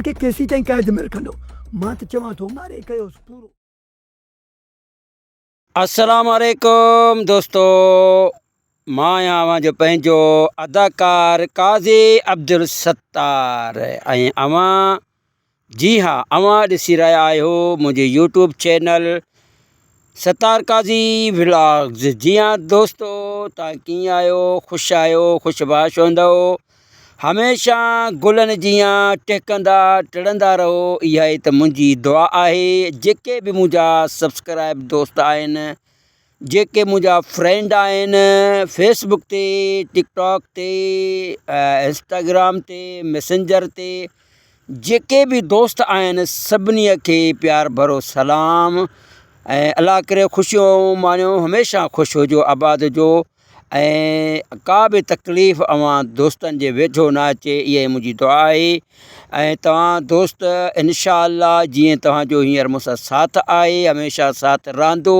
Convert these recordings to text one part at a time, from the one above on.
खे केसी ताईं क़ैद में रखंदो। मां त चवां थो मारे कयोसि पूरो। अस्सलाम वालेकुम दोस्तों, मां आहियां जो पंहिंजो अदाकार काज़ी अब्दुल सत्तार ऐं अवां जी हाँ अवां ॾिसी रहिया आहियो मुंहिंजे यूट्यूब चैनल सत्तार काज़ी व्लॉग्स। जी हाँ दोस्तों, तव्हां कीअं आहियो? ख़ुशि आहियो? ख़ुशबाश हूंदव? हमेशह गुलनि जीअं टेकंदा टिड़ंदा रहो, इहा ई त मुंहिंजी दुआ आहे। जेके बि मुंहिंजा सब्सक्राइब दोस्त आहिनि, जेके मुंहिंजा फ्रेंड आहिनि फेसबुक ते, टिकटॉक ते, इंस्टाग्राम ते, मैसेंजर ते, जेके बि दोस्त आहिनि सभिनी खे प्यार भरो सलाम। ऐं अलाह करे ख़ुशियूं माणियो, हमेशह ख़ुशि हुजो, आबाद हुजो ऐं का बि तकलीफ़ अवां दोस्तनि जे वेझो न अचे, इहा ई मुंहिंजी दुआ आहे। ऐं तव्हां दोस्त इंशा अल्लाह जीअं तव्हांजो हींअर मूंसां साथ आहे, हमेशह साथ रहंदो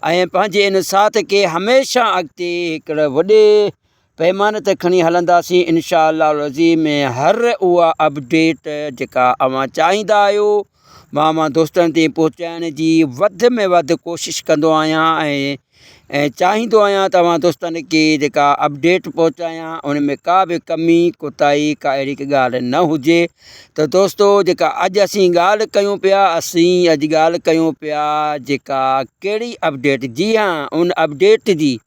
ऐं पंहिंजे इन साथ खे हमेशह अॻिते हिकिड़े वॾे पैमाने ते खणी हलंदासीं इंशा अल्लाह अज़ीम। में हर उहा अपडेट जेका अवां चाहींदा आहियो मां दोस्तनि ताईं पहुचाइण जी वधि में वधि कोशिशि कंदो आहियां ऐं चाहींदो आहियां तव्हां दोस्तनि खे जेका अपडेट पहुचायां उन में का बि कमी कोताही का अहिड़ी की ॻाल्हि न हुजे। त दोस्तो, जेका अॼु असीं ॻाल्हि कयूं पिया, अॼु ॻाल्हि कयूं पिया जेका कहिड़ी अपडेट? जी हाँ, उन अपडेट जी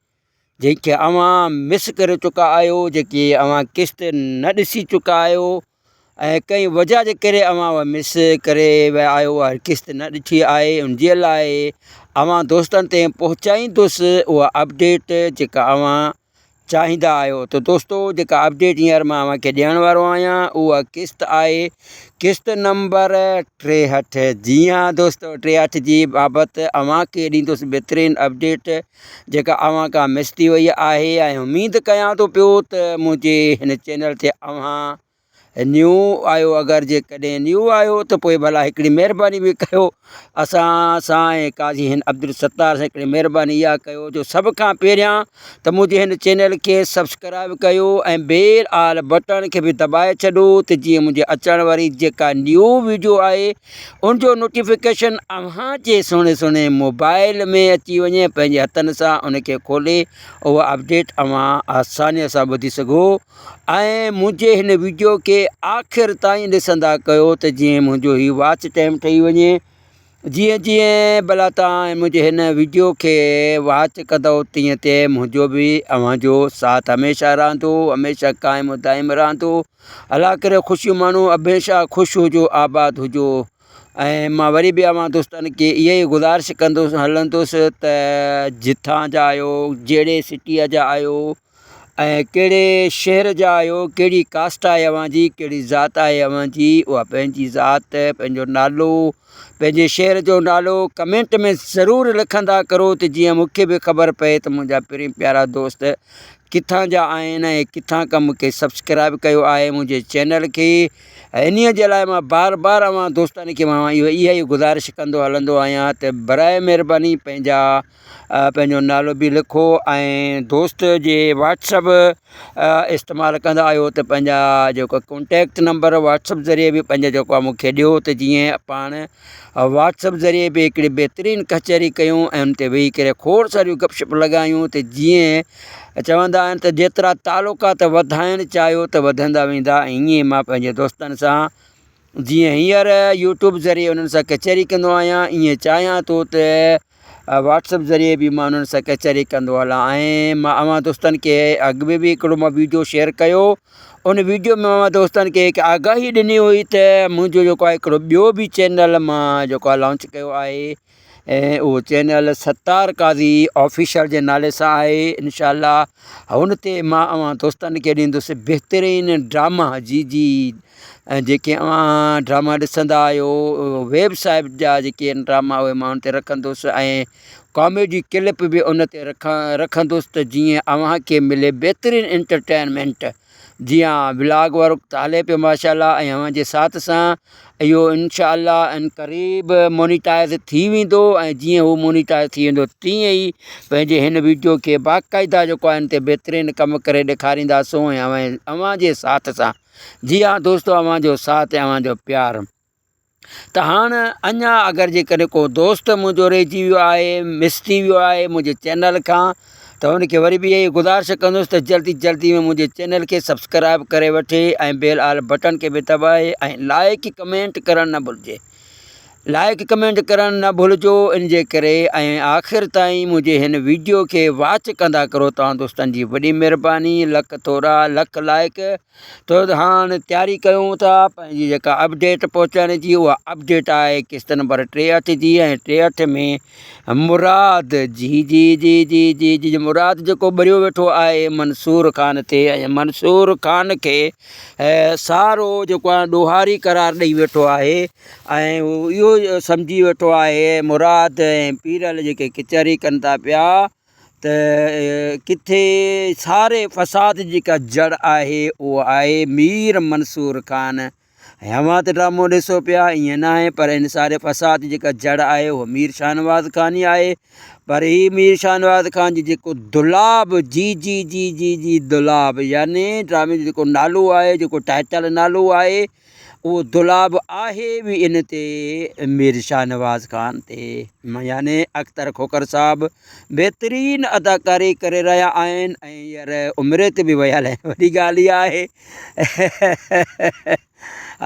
जेके अवां मिस करे चुका आहियो, जेके अवां क़िस्त न ॾिसी चुका आहियो ऐं कंहिं वजह जे करे अवां मिस करे विया आहियो, क़िस्त न ॾिठी आहे, उनजे लाइ अवां दोस्तनि ताईं पहुचाईंदुसि उहा अपडेट जेका अवां चाहींदा आहियो। त दोस्तो, जेका अपडेट हींअर मां अव्हांखे ॾियण वारो आहियां उहा क़िस्त आहे, क़िस्त नंबर 63। जी हाँ दोस्तो, 63 जी बाबति अव्हांखे ॾींदुसि बहितरीनु अपडेट जेका अव्हां खां मिस थी वई आहे। ऐं उमेदु कयां थो पियो त मुंहिंजे हिन चैनल ते अव्हां न्यू आहियो, अगरि जेकॾहिं न्यू आहियो त पोइ भला हिकिड़ी महिरबानी बि कयो, असां ऐं काज़ी हिन अब्दुल सत्तार सां हिकिड़ी महिरबानी इहा कयो जो सभ खां पहिरियां त मुंहिंजे हिन चैनल खे सब्सक्राइब कयो ऐं बेल आल बटन खे बि दॿाए छॾो त जीअं मुंहिंजे अचण वारी जेका न्यू वीडियो आहे उनजो नोटिफिकेशन अव्हां जे सुहिणे सुहिणे मोबाइल में अची वञे, पंहिंजे हथनि सां उनखे खोले उहा अपडेट अव्हां आसानीअ सां ॿुधी सघो। ऐं मुंहिंजे हिन वीडियो खे आख़िर ताईं ॾिसंदा कयो त जीअं मुंहिंजो हीउ वॉच टाइम ठही वञे। जीअं जीअं भला तव्हां मुंहिंजे हिन वीडियो खे वॉच कंदव तीअं तीअं मुंहिंजो बि अव्हांजो साथ हमेशह रहंदो, हमेशह क़ाइमु दाइमु रहंदो। अलाह करे ख़ुशियूं माण्हू, हमेशह ख़ुशि हुजो, आबाद हुजो। ऐं मां वरी बि अव्हां दोस्तनि खे इहा ई गुज़ारिश कंदुसि हलंदुसि त जिथां जा आहियो, जहिड़े सिटीअ जा आहियो ऐं कहिड़े शहर जा आहियो, कहिड़ी कास्ट आहे अव्हांजी, कहिड़ी ज़ात आहे अव्हांजी, उहा पंहिंजी ज़ात, पंहिंजो नालो, पंहिंजे शहर जो नालो कमेंट में ज़रूरु लिखंदा करो त जीअं मूंखे बि ख़बर पए त मुंहिंजा पहिरीं प्यारा दोस्त किथां जा आहिनि ऐं किथां खां मूंखे सब्सक्राइब कयो आहे मुंहिंजे चैनल खे। इन्हीअ जे लाइ मां बार बार अव्हां दोस्तनि खे मां इहा ई गुज़ारिश कंदो हलंदो आहियां त बराए महिरबानी पंहिंजो नालो बि लिखो ऐं दोस्त जे व्हाट्सअप इस्तेमालु कंदा आहियो त पंहिंजा जेको कॉन्टेक्ट नंबर व्हाट्सअप ज़रिए बि पंहिंजो जेको आहे मूंखे ॾियो त जीअं पाण व्हाट्सअप ज़रिए बि हिकिड़ी बहितरीनु कचहरी कयूं ऐं उन ते वेही करे खोड़ सारियूं गपशप लॻायूं त जीअं चवंदा आहिनि त जेतिरा तालुकात वधाइणु चाहियो त वधंदा वेंदा। ऐं ईअं मां पंहिंजे दोस्तनि सां जीअं हींअर यूट्यूब ज़रिए उन्हनि सां कचहरी कंदो आहियां, ईअं चाहियां थो त व्हाट्सअप ज़रिए बि मां उन्हनि सां कचहरी कंदो हलां। ऐं मां अव्हां दोस्तनि खे अॻु में बि हिकिड़ो मां वीडियो शेयर कयो, उन वीडियो में मां दोस्तनि खे हिकु आगाही ॾिनी हुई त मुंहिंजो जेको आहे हिकिड़ो ॿियो बि चैनल मां जेको आहे लॉन्च कयो आहे ऐं उहो चैनल सत्तार काज़ी ऑफिशियल जे नाले सां आहे। इंशा अल्लाह हुन ते मां अव्हां दोस्तनि खे ॾींदुसि बहितरीनु ड्रामा। जी ऐं जेके अव्हां ड्रामा ॾिसंदा आहियो, वेब साइट जा जेके आहिनि ड्रामा उहे मां उन ते रखंदुसि ऐं कॉमेडी क्लिप बि उन ते रखंदुसि त जीअं अव्हांखे मिले बहितरीनु एंटरटेनमेंट। जी हाँ ब्लॉग वर्क हले पियो माशाल्लाह ऐं अव्हां जे साथ सां इहो इंशाअल्लाह इन क़रीब मोनीटाइज़ थी वेंदो ऐं जीअं हू मोनीटाइज़ थी वेंदो तीअं ई पंहिंजे हिन वीडियो खे बाक़ाइदा जेको आहे हिन ते बहितरीनु कमु करे ॾेखारींदासूं ऐं अव्हां जे साथ सां। जी हाँ दोस्तो अव्हां जो साथ ऐं अव्हां जो प्यार। त हाणे अञा अगरि जेकॾहिं को दोस्त मुंहिंजो रहिजी वियो आहे मिस थी वियो आहे मुंहिंजे चैनल खां त हुनखे वरी बि इहा गुज़ारिश कंदुसि त जल्दी जल्दी में मुंहिंजे चैनल खे सब्सक्राइब करे वठे ऐं बेल आल बटन खे बि दॿाए ऐं लाइक कमेंट करणु न भुलिजे। लाइक कमेंट करणु न भुलिजो इन जे करे ऐं आख़िर ताईं मुंहिंजे हिन वीडियो खे वॉच कंदा करो तव्हां दोस्तनि जी वॾी महिरबानी। लख थोरा लख लाइक। तो हाणे तयारी कयूं था पंहिंजी जेका अपडेट पहुचाइण जी उहा अपडेट आहे किस्त नंबर 63 जी ऐं 63 में मुराद जी जी जी जी जी जी मुराद जेको ॿरियो वेठो आहे मंसूर ख़ान ते ऐं मंसूर ख़ान खे सारो जेको आहे ॾोहारी करार ॾेई वेठो आहे ऐं इहो सम्झी वेठो आहे मुराद ऐं पीरल जेके किचहरी कनि था पिया त किथे सारे फ़साद जी जेका जड़ आहे उहो आहे मीर मंसूर ख़ान। ऐं अव्हां त ड्रामो ॾिसो पिया ईअं न आहे पर इन सारे फ़साद जी जेका जड़ आहे उहो मीर शाहनवाज़ ख़ान ई आहे। पर ही मीर शाहनवाज़ ख़ान जी जेको दुलाब जी जी जी जी जी दुलाब यानी ड्रामे जो जेको नालो आहे जेको टाइटल नालो आहे उहो दुलाब आहे बि इन ते मीर शाहनवाज़ ख़ान ते यानी अख्तर खोखर साहब बहितरीनु अदाकारी करे रहिया आहिनि ऐं हींअर उमिरि ते बि वियल आहिनि वॾी ॻाल्हि इहा आहे।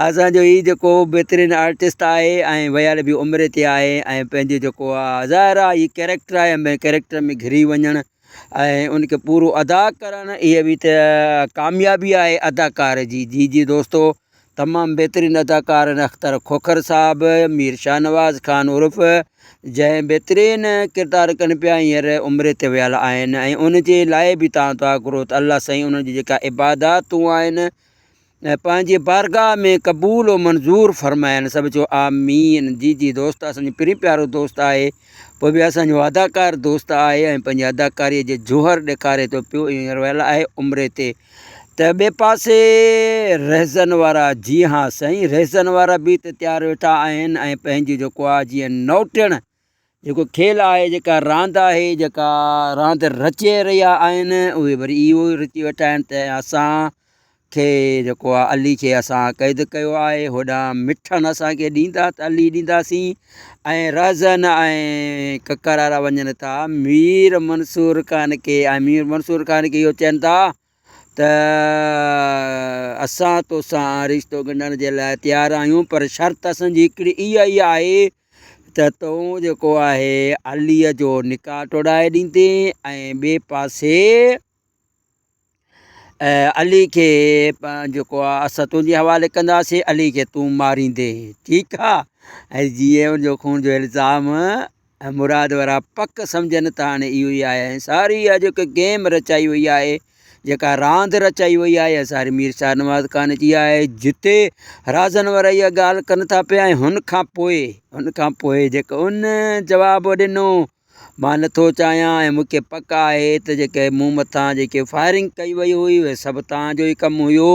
असांजो हीउ जेको बहितरीनु आर्टिस्ट आहे ऐं वियल बि उमिरि ते आहे ऐं पंहिंजो जेको आहे ज़ाहिर आहे हीउ कैरेक्टर आहे ऐं कैरेक्टर में घिरी वञणु ऐं उनखे पूरो अदा करणु इहा बि त कामयाबी आहे अदाकार जी। जी जी दोस्तो तमामु बहितरीनु अदाकार अख्तर खोखर साहब मीर शाहनवाज़ ख़ान उर्फ़ जंहिं बहितरीनु किरदारु कनि पिया हींअर उमिरि ते वियल आहिनि ऐं उनजे लाइ बि तव्हां दुआ करो त अल्लाह साईं उन्हनि जी जेका इबादातूं आहिनि पंहिंजे बारगाह में क़बूल मंज़ूर फ़रमाइनि। सभु चओ आमीन। जी जी दोस्त असांजो पिरी प्यारो दोस्त आहे पोइ बि असांजो अदाकार दोस्त आहे ऐं पंहिंजी अदाकारीअ जे जोहर ॾेखारे थो पियो हींअर वियल आहे उमिरि ते। त ॿिए पासे रहज़न वारा जी हाँ साईं रहज़न वारा बि त तयारु वेठा आहिनि ऐं पंहिंजी जेको आहे जीअं नौटण जेको खेल आहे जेका रांदि आहे जेका रांदि रचे रहिया आहिनि उहे वरी इहो रची वेठा आहिनि त असांखे जेको आहे अली खे असां क़ैद कयो आहे होॾां मिठनि असांखे ॾींदा त अली ॾींदासीं ऐं रहज़न ऐं ककर वारा वञनि था मीर मंसूर ख़ान खे ऐं मीर मंसूर ख़ान खे इहो चवनि था त असां तोसां रिश्तो ॻंढण जे लाइ तयारु आहियूं पर शर्त असांजी हिकिड़ी इहा ई आहे त तूं जेको आहे अलीअ जो निकाह टोड़ाए ॾींदे ऐं ॿिए पासे अली खे जेको आहे असां तुंहिंजे हवाले कंदासीं अली खे तूं मारींदे ठीकु आहे। ऐं जीअं उनजो खून जो इल्ज़ाम मुराद वारा पक सम्झनि था हाणे इहो ई आहे ऐं सारी इहा जेका गेम रचाई वई आहे जेका रांदि रचाई वई आहे असांजे मीर शाहनवाज़ ख़ान जी आहे जिते राज़न वारा इहा ॻाल्हि कनि था पिया ऐं हुन खां पोइ जेको उन जवाबु ॾिनो मां नथो चाहियां ऐं मूंखे पक आहे त जेके मूं मथां जेके फायरिंग कई वई हुई उहे सभु तव्हांजो ई कमु हुयो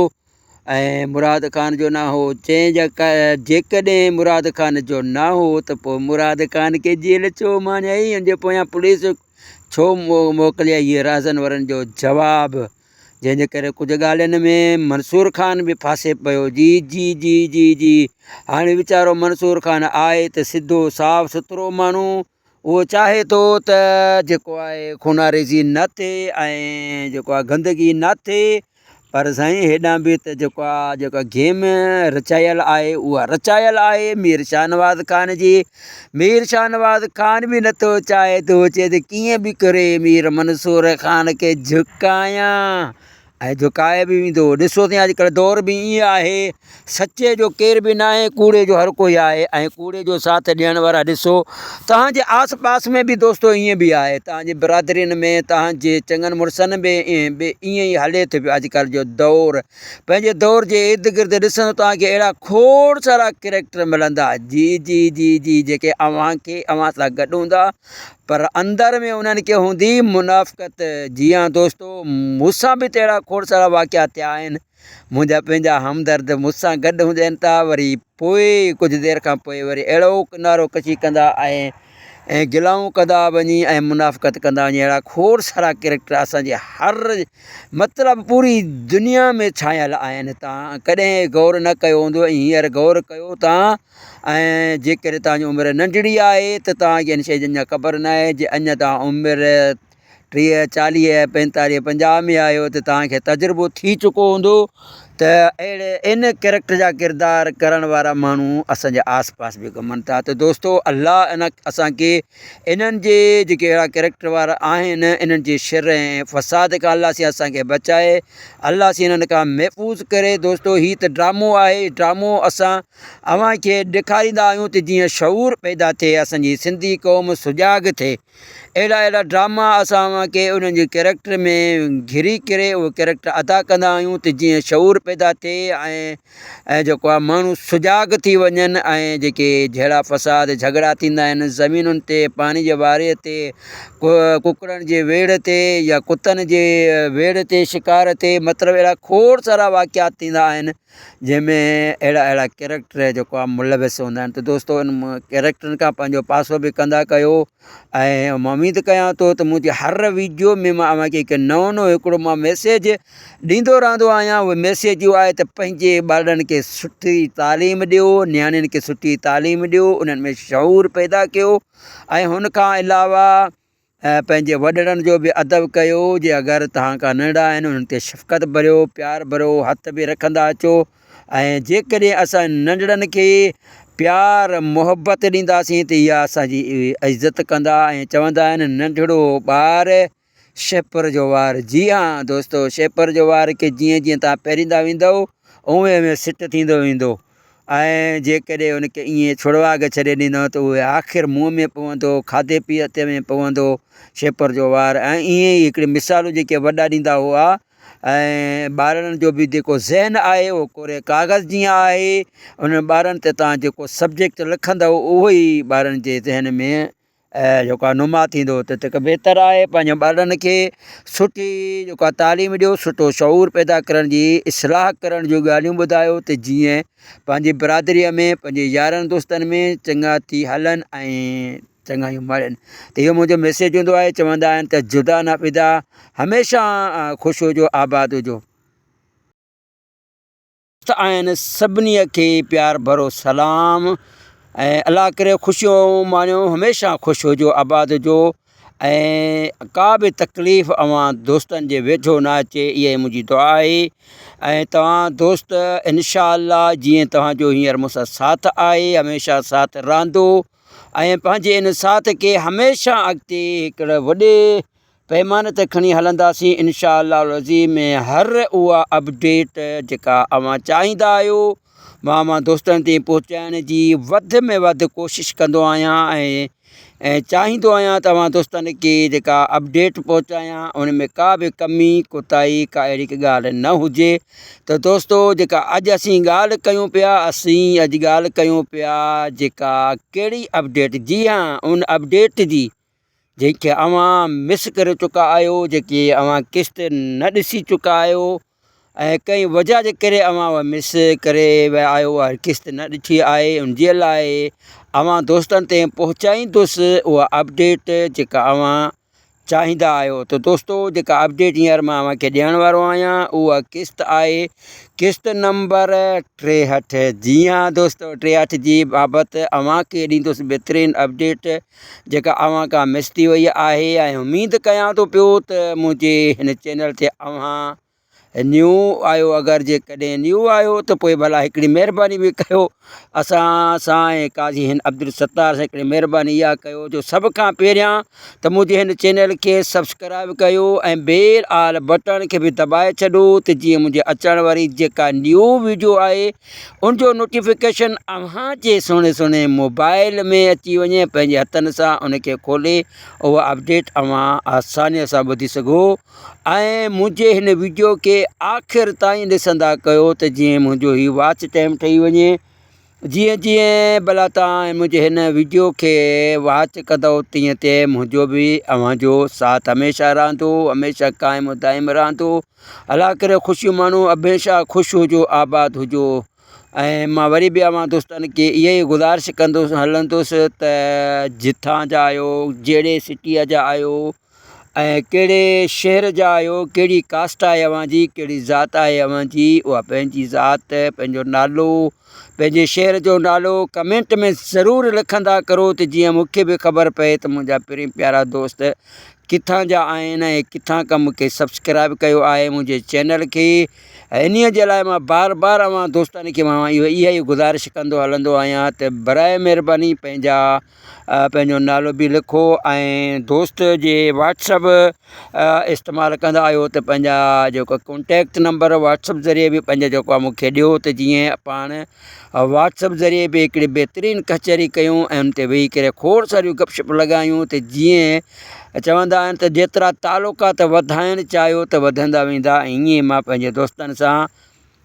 ऐं मुराद ख़ान जो न हो। जेकॾहिं मुराद ख़ान जो न हो त पोइ मुराद ख़ान खे जेल छो माञाई हुनजे पोयां पुलिस छो मोकिलिया इहे राज़न वारनि जो जवाबु जंहिंजे करे कुझु ॻाल्हियुनि में मंसूर ख़ान बि फासे पियो। जी जी जी जी जी हाणे वीचारो मंसूर ख़ान आहे त सिधो साफ़ सुथिरो माण्हू उहो चाहे थो त जेको आहे खूनारेज़ी न थिए ऐं जेको आहे गंदगी न थिए पर साईं हेॾां बि त जेका गेम रचायल आहे उहा रचायल आहे मीर शाहनवाज़ ख़ान जी। मीर शाहनवाज़ ख़ान बि नथो चाहे थो चए त कीअं बि करे मीर मंसूर ख़ान खे झुकायां ऐं झुकाए बि वेंदो। ॾिसो त अॼुकल्ह दौर बि ईअं आहे सचे जो केर बि न आहे कूड़े जो हर कोई आहे ऐं कूड़े जो साथ ॾियण वारा ॾिसो तव्हांजे आस पास में बि दोस्तो ईअं बि आहे तव्हांजे बिरादरीनि में तव्हांजे चङनि मुड़ुसनि में ईअं ई हले थो पियो अॼुकल्ह जो दौर। पंहिंजे दौर जे इर्द गिर्द ॾिसंदो तव्हांखे अहिड़ा खोड़ सारा कैरेक्टर मिलंदा जी जी जी जी जेके अव्हां सां गॾु हूंदा पर अंदर में उन्हनि खे हूंदी मुनाफ़िक़त। जी हाँ दोस्तो मूंसां बि त अहिड़ा खोड़ सारा वाक़िया थिया आहिनि। मुंहिंजा पंहिंजा हमदर्द मूंसां गॾु हुजनि था, वरी पोइ कुझु देरि खां पोइ वरी अहिड़ो किनारो कशी कंदा ऐं गिलाऊं कंदा वञी ऐं मुनाफ़क़त कंदा वञी। अहिड़ा खोड़ सारा कैरेक्टर असांजे हर मतिलबु पूरी दुनिया में छायल आहिनि। तव्हां कॾहिं गौर न कयो हूंदो, हींअर गौर कयो तव्हां। ऐं जेकॾहिं तव्हांजी उमिरि नंढड़ी आहे त तव्हांखे इन शइ जी अञा ख़बर न आहे। जे अञा तव्हां उमिरि 30, 40, 45, 50 में आहियो त तव्हांखे तजुर्बो थी चुको हूंदो त अहिड़े इन कैरेक्टर जा किरदार करण वारा माण्हू असांजे आस पास बि घुमनि था। त दोस्तो अलाह इन असांखे इन्हनि जे जेके अहिड़ा कैरेक्टर वारा आहिनि इन्हनि जे शर ऐं फ़साद खां अलाह सां असांखे बचाए, अलाह सां इन्हनि खां महफ़ूज़ करे। दोस्तो हीअ त ड्रामो आहे, ड्रामो असां अव्हांखे ॾेखारींदा आहियूं त जीअं शऊर पैदा थिए, असांजी सिंधी क़ौम सुजाॻ थिए। अहिड़ा ड्रामा असां अव्हांखे उन्हनि जे कैरेक्टर में घिरी करे उहो कैरेक्टर अदा कंदा आहियूं त जीअं शऊर पैदा थिए ऐं जेको आहे माण्हू सुजाॻ थी वञनि। ऐं जेके जहिड़ा फ़साद झगड़ा थींदा आहिनि ज़मीनुनि ते, पाणी जे वारे ते, कुकड़नि जे वेड़ ते या कुतनि जे वेड़ ते, शिकार ते, मतिलबु अहिड़ा खोड़ सारा वाक़ियात थींदा आहिनि जंहिंमें अहिड़ा कैरेक्टर जेको आहे मुलविस हूंदा आहिनि। त दोस्तो इन कैरेक्टरनि खां पंहिंजो पासो बि कंदा कयो। ऐं मां उमेदु कयां थो त मुंहिंजे हर वीडियो में मां अव्हांखे हिकु नओं हिकिड़ो मां मैसेज ॾींदो रहंदो आहियां। उहो मैसेज इहो आहे त पंहिंजे ॿारनि खे सुठी तालीम ॾियो, नियाणियुनि खे सुठी तालीम ॾियो, उन्हनि में शऊर पैदा कयो। ऐं हुन खां अलावा पंहिंजे वॾड़नि जो बि अदब कयो। जे अगरि तव्हां खां नंढा आहिनि उन्हनि ते शफ़क़त भरियो, प्यारु भरियो, हथ बि रखंदा अचो। ऐं जेकॾहिं असां नंढड़नि खे प्यार मोहबत ॾींदासीं त इहा असांजी इज़त कंदा। ऐं चवंदा आहिनि नंढड़ो ॿार शेपर जो वार। जी हाँ दोस्तो, शेपर जो वार खे जीअं जीअं तव्हां पहिरींदा वेंदव उहे उहे सिट थींदो वेंदो। ऐं जेकॾहिं उनखे ईअं छुड़वाग छॾे ॾींदव त उहे आख़िर मुंहं में पवंदो, खाधे पीते में पवंदो शेपर जो वार। ऐं ईअं ई हिकिड़ी मिसालूं जेके वॾा ॾींदा हुआ। ऐं ॿारनि जो बि जेको ज़हन आहे उहो कोरे कागज़ जीअं आहे। उन ॿारनि ते तव्हां जेको सब्जेक्ट लिखंदव उहो ई ॿारनि जे ज़हन में जेको आहे नुमा थींदो। त बहितरु आहे पंहिंजे ॿारनि खे सुठी जेको आहे तालीम ॾियो, सुठो शऊर पैदा करण जी, इस्लाह करण जूं ॻाल्हियूं ॿुधायो त जीअं पंहिंजी बिरादरीअ में, पंहिंजे यारनि दोस्तनि में चङा थी हलनि ऐं चङायूं मरनि। त इहो मुंहिंजो मैसेज हूंदो आहे। चवंदा आहिनि त जुदा न फिदा, हमेशह ख़ुशि हुजो, आबाद हुजो। आहिनि सभिनी खे प्यार भरो सलाम। ऐं अलाह करे ख़ुशियूं माणियो, हमेशह ख़ुशि हुजो, आबाद हुजो। ऐं का बि तकलीफ़ अव्हां दोस्तनि जे वेझो न अचे, इहा मुंहिंजी दुआ आहे। ऐं तव्हां दोस्त इंशा अल्लाह जीअं तव्हांजो हींअर मूंसां साथ आहे हमेशह साथ रहंदो। ऐं पंहिंजे इन साथ खे हमेशह अॻिते हिकिड़े वॾे पैमाने ते खणी हलंदासीं इंशा अल्लाह अज़ीम। में हर उहा अपडेट जेका अव्हां चाहींदा आहियो मां दोस्तनि ताईं पहुचाइण जी वधि में वधि कोशिशि कंदो आहियां। ऐं चाहींदो आहियां तव्हां दोस्तनि खे जेका अपडेट पहुचायां उन में का बि कमी कोताही का अहिड़ी ॻाल्हि न हुजे। त दोस्तो जेका अॼु असीं ॻाल्हि कयूं पिया, असीं अॼु ॻाल्हि कयूं पिया जेका कहिड़ी अपडेट। जी हाँ, उन अपडेट जी जेके अव्हां मिस करे चुका आहियो, जेके अव्हां क़िस्त न ॾिसी चुका आहियो ऐं कंहिं वजह जे करे अव्हां उहा मिस करे विया आहियो, उहा क़िस्त न ॾिठी आहे, उनजे लाइ अव्हां दोस्तनि ताईं पहुचाईंदुसि उहा अपडेट जेका अव्हां चाहींदा आहियो। त दोस्तो जेका अपडेट हींअर मां अव्हांखे ॾियण वारो आहियां उहा क़िस्त आहे, क़िस्त नंबर 63। जी हाँ दोस्तो, 63 जी बाबति अव्हांखे ॾींदुसि बहितरीनु अपडेट जेका अव्हां खां मिस थी वई आहे। ऐं उमेदु कयां थो पियो त मुंहिंजे हिन चैनल ते अव्हां न्यू आहियो, अगरि जेकॾहिं न्यू आहियो त पोइ भला हिकिड़ी महिरबानी बि कयो असां सां ऐं काज़ी हिन अब्दुल सत्तार सां हिकिड़ी महिरबानी इहा कयो जो सभ खां पहिरियां त मुंहिंजे हिन चैनल खे सब्सक्राइब कयो ऐं बेल आल बटन खे बि दॿाए छॾो त जीअं मुंहिंजे अचण वारी जेका न्यू वीडियो आहे उनजो नोटिफिकेशन अव्हां जे सुहिणे मोबाइल में अची वञे, पंहिंजे हथनि सां उनखे खोले उहा अपडेट अव्हां आसानीअ सां ॿुधी सघो। ऐं मुंहिंजे हिन वीडियो खे आख़िर ताईं ॾिसंदा कयो त जीअं मुंहिंजो हीउ वॉच टाइम ठही वञे जीअं जीअं भला तव्हां मुंहिंजे हिन वीडियो खे वॉच कंदव तीअं तीअं मुंहिंजो बि अव्हांजो साथ हमेशह रहंदो, हमेशह क़ाइमु दाइमु रहंदो। अला करे ख़ुशियूं माण्हू हमेशह ख़ुशि हुजो, आबाद हुजो। ऐं मां वरी बि अव्हां दोस्तनि खे इहा ई गुज़ारिश कंदुसि हलंदुसि त जिथां जा आहियो, जहिड़े सिटीअ जा आहियो ऐं कहिड़े शहर जा आहियो, कहिड़ी कास्ट आहे अव्हांजी, कहिड़ी ज़ात आहे अव्हांजी, उहा पंहिंजी ज़ात, पंहिंजो नालो, पंहिंजे शहर जो नालो कमेंट में ज़रूरु लिखंदा करो त जीअं मूंखे बि ख़बर पए त मुंहिंजा प्यारा प्यारा दोस्त किथां जा आहिनि ऐं किथां खां मूंखे सब्सक्राइब कयो आहे मुंहिंजे चैनल खे। इन्हीअ जे लाइ मां बार बार अव्हां दोस्तनि खे मां इहा ई गुज़ारिश कंदो हलंदो आहियां त बराए महिरबानी पंहिंजो नालो बि लिखो ऐं दोस्त जे व्हाट्सअप इस्तेमालु कंदा आहियो त पंहिंजा जेको कॉन्टेक्ट नंबर व्हाट्सअप ज़रिए बि पंहिंजो जेको आहे मूंखे ॾियो त जीअं पाण व्हाट्सअप ज़रिए बि हिकिड़ी बहितरीनु कचहरी कयूं ऐं उन ते वेही करे खोड़ सारियूं गपशप लॻायूं त जीअं चवंदा आहिनि त जेतिरा तालुकात वधाइणु चाहियो त वधंदा वेंदा। ईअं मां पंहिंजे दोस्तनि सां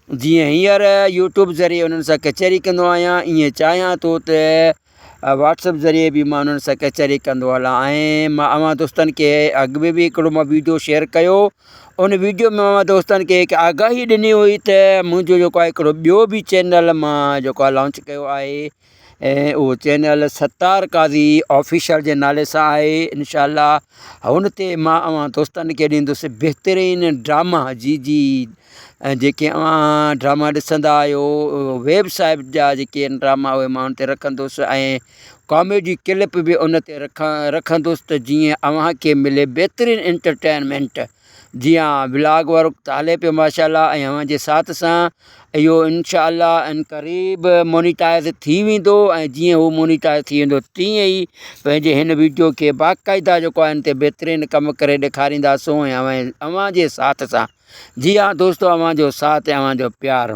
जीअं हींअर यूट्यूब ज़रिए उन्हनि सां कचहरी कंदो आहियां, ईअं चाहियां थो त व्हाट्सअप ज़रिए बि मां उन्हनि सां कचहरी कंदो हलां। ऐं मां अव्हां दोस्तनि खे अॻु में बि हिकिड़ो मां वीडियो शेयर कयो, उन वीडियो में मां दोस्तनि खे हिकु आगाही ॾिनी हुई त मुंहिंजो जेको आहे हिकिड़ो ॿियो बि चैनल मां जेको आहे लॉन्च कयो आहे ऐं उहो चैनल सत्तार काज़ी ऑफिशियल जे नाले सां आहे। इंशाअल्लाह हुन ते मां अव्हां दोस्तनि खे ॾींदुसि बहितरीनु ड्रामा जी ऐं जेके अव्हां ड्रामा ॾिसंदा आहियो वेब साइट जा जेके आहिनि ड्रामा उहे मां उन ते रखंदुसि ऐं कॉमेडी क्लिप बि उन ते रखंदुसि त जीअं अव्हांखे मिले बहितरीनु एंटरटेनमेंट। जीअं व्लॉग वर्क त हले पियो माशाअल्लाह ऐं अव्हांजे साथ सां इहो इंशाअल्लाह इन क़रीब मोनीटाइज़ थी वेंदो ऐं जीअं हू मोनीटाइज़ थी वेंदो तीअं ई पंहिंजे हिन वीडियो खे बाक़ाइदा जेको आहे हिन ते बहितरीनु कमु करे ॾेखारींदासूं ऐं अव्हांजे साथ सां। जी हाँ दोस्तो, अव्हांजो साथ ऐं अव्हांजो प्यारु।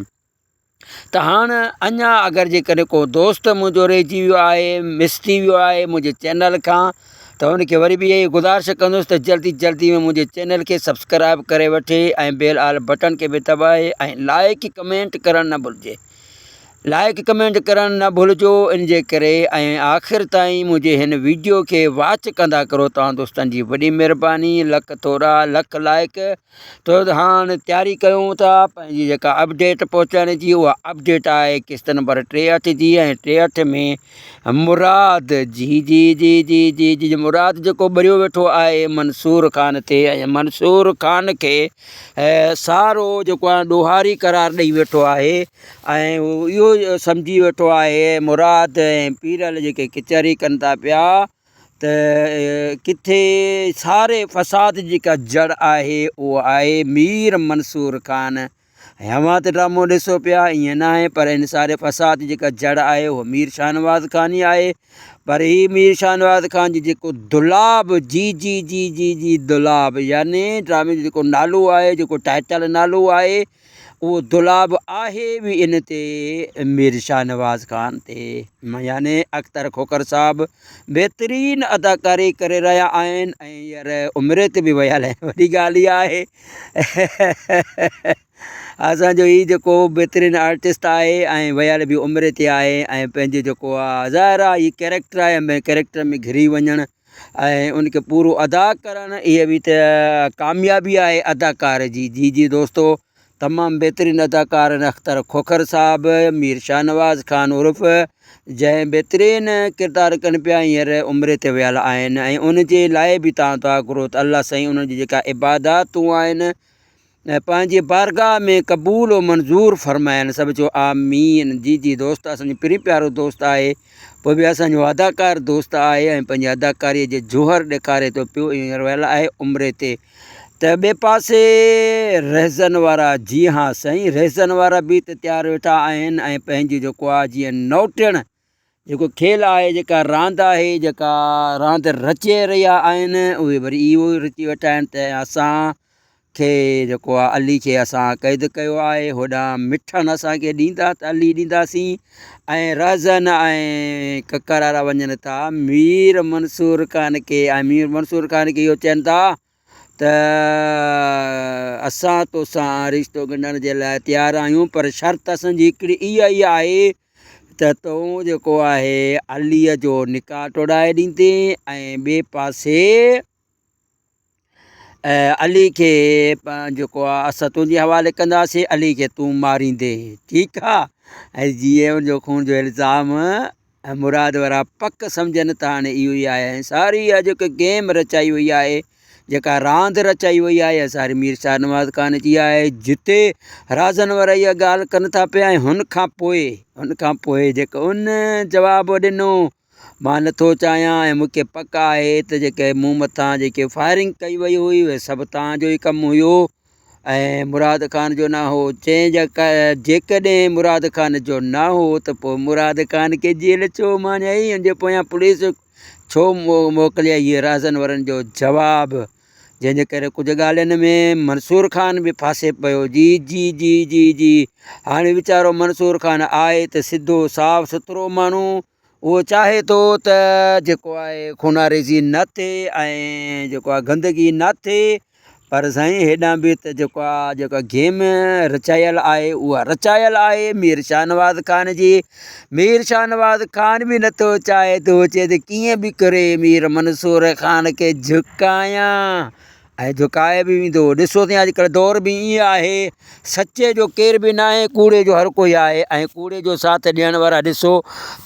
त हाणे अञा अगरि जेकॾहिं को दोस्त मुंहिंजो रहिजी वियो आहे, मिस थी वियो आहे मुंहिंजे चैनल खां, त हुनखे वरी बि इहा ई गुज़ारिश कंदुसि त जल्दी जल्दी में मुंहिंजे चैनल खे सब्सक्राइब करे वठे ऐं बेल आल बटन खे बि दॿाए ऐं लाइक कमेंट करणु न भुलिजे, लाइक कमेंट करणु न भुलिजो। इन जे करे ऐं आख़िर ताईं मुंहिंजे हिन वीडियो खे वॉच कंदा करो तव्हां दोस्तनि जी वॾी महिरबानी। लख थोरा लख लाइक। त हाणे तयारी कयूं था पंहिंजी जेका अपडेट पहुचाइण जी, उहा अपडेट आहे किस्त नंबर 63 जी ऐं 63 में मुराद जी मुराद जेको ॿरियो वेठो आहे मंसूर ख़ान ते ऐं मंसूर ख़ान खे सारो जेको आहे ॾोहारी करार ॾेई वेठो आहे ऐं इहो सम्झी वेठो आहे मुराद ऐं पीरल जेके कचहरी कनि था पिया त किथे सारे फ़साद जेका जड़ आहे उहो आहे मीर मंसूर ख़ान। ऐं अव्हां त ड्रामो ॾिसो पिया, ईअं न आहे, पर इन सारे फ़साद जेका जड़ आहे उहो मीर शाहनवाज़ ख़ान ई आहे। पर ही मीर शाहनवाज़ ख़ान जी जेको दुलाब जी दुलाब यानी ड्रामे जो जेको नालो आहे, जेको टाइटल नालो आहे, उहो दुलाब आहे बि इन ते मीर शाहनवाज़ ख़ान ते। यानी अख्तर खोखर साहब बहितरीनु अदाकारी करे रहिया आहिनि ऐं हींअर उमिरि ते बि वियल आहे, वॾी ॻाल्हि इहा आहे। असांजो हीउ जेको बहितरीनु आर्टिस्ट आहे ऐं वियल बि उमिरि ते आहे ऐं पंहिंजो जेको आहे ज़ाहिर आहे हीउ कैरेक्टर आहे ऐं कैरेक्टर में घिरी वञणु ऐं उनखे पूरो अदा करणु, इहा बि त कामयाबी आहे अदाकार जी दोस्तो। तमामु बहितरीनु अदाकार अख्तर खोखर साहब मीर शाहनवाज़ ख़ान उर्फ़ जंहिं बहितरीनु किरदारु कनि पिया हींअर उमिरि ते वियल आहिनि ऐं उनजे लाइ बि तव्हां दुआ करो त अल्लाह साईं उन्हनि जी जेका इबादातूं आहिनि पंहिंजे बारगाह में क़बूल मंज़ूर फ़रमाइनि। सभु चओ आमीन। जी दोस्त असांजो प्री प्यारो दोस्त आहे, पोइ बि असांजो अदाकार दोस्त आहे ऐं पंहिंजी अदाकारीअ जे जोहर ॾेखारे थो पियो, हींअर वियल आहे उमिरि ते। त ॿिए पासे रहज़न वारा, जी हाँ साईं, रहज़न वारा बि त तयारु वेठा आहिनि ऐं पंहिंजी जेको आहे जीअं नौटण जेको खेल आहे, जेका रांदि आहे, जेका रांदि रचे रहिया आहिनि, उहे वरी इहो रची वेठा आहिनि त असांखे जेको आहे अली खे असां क़ैद कयो आहे, होॾां मिठनि असांखे ॾींदा त अली ॾींदासीं ऐं रहज़न ऐं ककर वारा वञनि था मीर मंसूर ख़ान खे ऐं मीर मंसूर ख़ान खे इहो चवनि था त असां तोसां रिश्तो ॻंढण जे लाइ तयारु आहियूं, पर शर्त असांजी हिकिड़ी इहा ई आहे त तूं जेको आहे अलीअ जो निकाह टोड़ाए ॾींदे ऐं ॿिए पासे अली खे जेको आहे असां तुंहिंजे हवाले कंदासीं, अली खे तूं मारींदे, ठीकु आहे। ऐं जीअं उनजो खून जो इल्ज़ाम मुराद वारा पक सम्झनि त हाणे इहो ई आहे। ऐं सारी इहा जेका गेम रचाई वई आहे, जेका रांदि रचाई वई आहे, सारी मीर शाहनवाज़ ख़ान जी आहे, जिते राज़न वारा इहा ॻाल्हि कनि था पिया। ऐं हुन खां पोइ जेको उन जवाबु ॾिनो, मां नथो चाहियां ऐं मूंखे पक आहे त जेके मूं मथां जेके फायरिंग कई वई हुई उहे सभु तव्हांजो ई कमु हुयो ऐं मुराद ख़ान जो न हो। जेकॾहिं मुराद ख़ान जो न हो त पोइ मुराद ख़ान खे जेल छो माञाई, हुनजे पोयां पुलिस छो मोकिलिया? इहे राज़न वारनि जो जवाबु, जंहिंजे करे कुझु ॻाल्हियुनि में मंसूर ख़ान बि फासे पियो। जी जी जी जी जी हाणे वीचारो मंसूर ख़ान आहे त सिधो साफ़ सुथिरो माण्हू, उहो चाहे थो त जेको आहे खूनारेज़ी न थिए ऐं जेको आहे गंदगी न थिए, पर साईं हेॾां बि त जेका गेम रचायल आहे उहा रचायल आहे मीर शाहनवाज़ ख़ान जी। मीर शाहनवाज़ ख़ान बि नथो चाहे, थो चए त कीअं बि करे मीर मंसूर ख़ान खे झुकायां, ऐं झुकाए बि वेंदो। ॾिसो त अॼुकल्ह दौर बि ईअं आहे, सचे जो केर बि न आहे, कूड़े जो हर कोई आहे। ऐं कूड़े जो साथ ॾियण वारा ॾिसो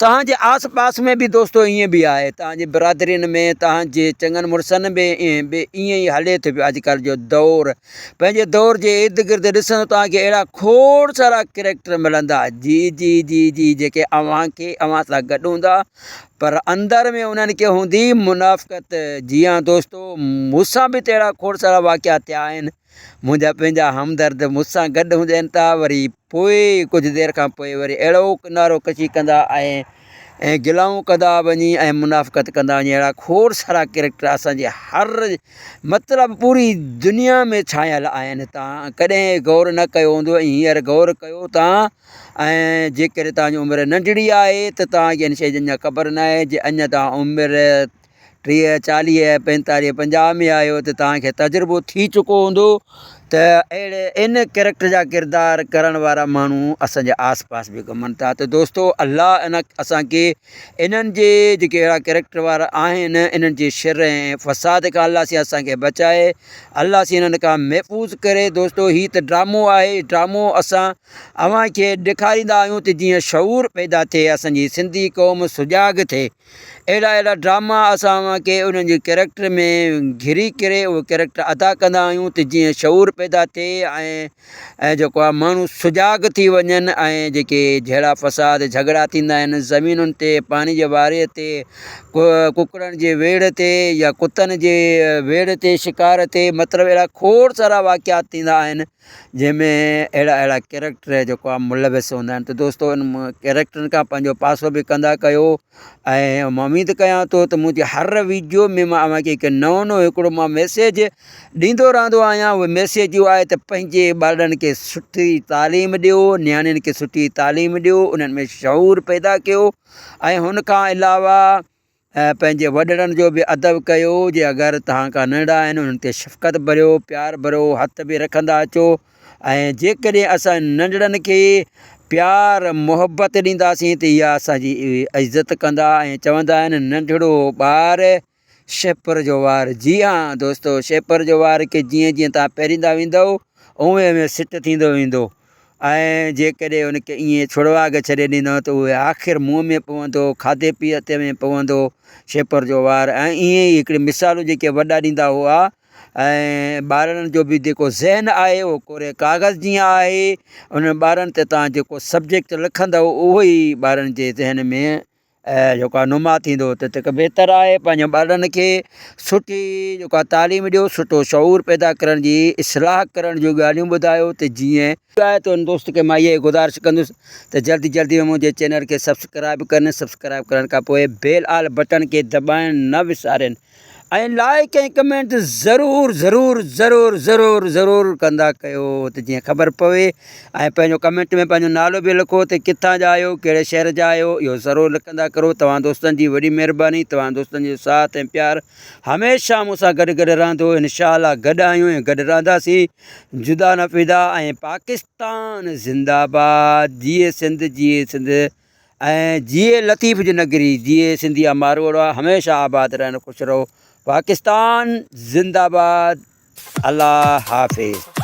तव्हांजे आस पास में बि दोस्तो ईअं बि आहे, तव्हांजे बिरादरीनि में, तव्हांजे चङनि मुड़ुसनि में ईअं ई हले थो पियो अॼुकल्ह जो दौर। पंहिंजे दौर जे इर्द गिर्द ॾिसंदो तव्हांखे अहिड़ा खोड़ सारा कैरेक्टर मिलंदा, जी जी जी जी जेके अव्हां सां गॾु हूंदा पर अंदर में उन्हनि खे हूंदी मुनाफ़िक़त। जी हाँ दोस्तो, मूंसां बि त अहिड़ा खोड़ सारा वाक़िया थिया आहिनि। मुंहिंजा पंहिंजा हमदर्द मूंसां गॾु हुजनि था, वरी पोइ कुझु देरि खां पोइ वरी अहिड़ो किनारो कशी कंदा ऐं गिलाऊं कंदा वञी ऐं मुनाफ़िक़त कंदा वञी। अहिड़ा खोड़ सारा कैरेक्टर असांजे हर मतिलबु पूरी दुनिया में छायल आहिनि। तव्हां कॾहिं गौर न कयो हूंदो, हींअर गौर कयो तव्हां। ऐं जेकॾहिं तव्हांजी उमिरि नंढड़ी आहे त तव्हांखे इन शइ जी अञा ख़बर न आहे। जे अञा तव्हां उमिरि 30, 40, 45, 50 में आहियो त तव्हांखे तजुर्बो थी चुको हूंदो त अहिड़े इन कैरेक्टर जा किरदार करण वारा माण्हू असांजे आस पास बि घुमनि था। त दोस्तो, अलाह इन असांखे इन्हनि जे जेके अहिड़ा कैरेक्टर वारा आहिनि, इन्हनि जे शर ऐं फ़साद खां अलाह से असांखे बचाए, अलाह से इन्हनि खां महफ़ूज़ करे। दोस्तो, हीअ त ड्रामो आहे, ड्रामो असां अव्हांखे ॾेखारींदा आहियूं त जीअं शऊर पैदा थिए, असांजी सिंधी क़ौम सुजाॻ थिए। अहिड़ा ड्रामा असां खे उन्हनि जे कैरेक्टर में घिरी करे उहे कैरेक्टर अदा कंदा आहियूं त जीअं शऊर पैदा थिए ऐं जेको आहे माण्हू सुजाॻ थी वञनि। ऐं जेके जहिड़ा फ़साद झगड़ा थींदा आहिनि ज़मीनुनि ते, पाणी जे वारे ते, कुकड़नि जे वेड़ ते या कुतनि जे वेड़ ते, शिकार ते, मतिलबु अहिड़ा खोड़ सारा वाक़ियात थींदा आहिनि जंहिंमें अहिड़ा कैरेक्टर जेको आहे मुलविस हूंदा आहिनि। त दोस्तो, इन कैरेक्टरनि खां पंहिंजो पासो बि कंदा कयो। ऐं मां उमीद कयां थो त मुंहिंजे हर वीडियो में मां अव्हांखे हिकु नओं हिकिड़ो मां मैसेज ॾींदो रहंदो आहियां। उहो मैसेज इहो आहे त पंहिंजे ॿारनि खे सुठी तालीम ॾियो, नियाणियुनि खे सुठी तालीम ॾियो, उन्हनि में शऊर पैदा कयो। ऐं हुन खां अलावा पंहिंजे वॾड़नि जो बि अदब कयो। जे अगरि तव्हां खां नंढा आहिनि उन्हनि ते शफ़क़त भरियो, प्यार भरियो, हथ बि रखंदा अचो। ऐं जेकॾहिं असां नंढड़नि खे प्यार मुहबत ॾींदासीं त इहा असांजी इज़त कंदा। ऐं चवंदा आहिनि नंढड़ो ॿार शेपर जो वार। जी हाँ दोस्तो, शेपर जो वार खे जीअं जीअं तव्हां पहिरींदा वेंदव उहे में सिट थींदो वेंदो। ऐं जेकॾहिं उनखे ईअं छुड़वाग छॾे ॾींदव त उहे आख़िर मुंहं में पवंदो, खाधे पीते में पवंदो शेपर जो वार। ऐं ईअं ई हिकिड़ी मिसालूं जेके वॾा ॾींदा हुआ। ऐं ॿारनि जो बि जेको ज़हन आहे उहो कोरे काग़ज़ जीअं आहे। उन ॿारनि ते तव्हां जेको सब्जेक्ट लिखंदव उहो ई ॿारनि जे ज़हन में जेको आहे नुमा थींदो। त तंहिंखां बहितर आहे पंहिंजे ॿारनि खे सुठी जेको आहे तालीम ॾियो, सुठो शऊर पैदा करण जी, इस्लाह करण जूं ॻाल्हियूं ॿुधायो। त जीअं आहे त उन दोस्त खे मां इहा गुज़ारिश कंदुसि त जल्दी जल्दी में मुंहिंजे चैनल खे सब्सक्राइब कनि। सब्सक्राइब करण खां पोइ बेल आल बटन खे दॿाइण न विसारनि। ऐं लाइक ऐं कमेंट ज़रूरु ज़रूरु ज़रूरु ज़रूरु ज़रूरु कंदा कयो त जीअं ख़बर पवे। ऐं पंहिंजो कमेंट में पंहिंजो नालो बि लिखो त किथां जा आहियो, कहिड़े शहर जा आहियो, इहो ज़रूरु लिखंदा करो। तव्हां दोस्तनि जी वॾी महिरबानी, तव्हां दोस्तनि जो साथ ऐं प्यार हमेशह मूंसां गॾु गॾु रहंदो। इंशाअल्लाह गॾु आहियूं ऐं गॾु रहंदासीं, जुदा न फिदा। ऐं पाकिस्तान ज़िंदाबाद, जिए सिंध, जिए सिंध। ऐं जिए लतीफ़ जी नगरी जिए सिंधिया मारवाड़ा हमेशा आबाद रहनि ख़ुशि रहो पाकिस्तान ज़िंदाबाद अल्लाह हाफ़िज़।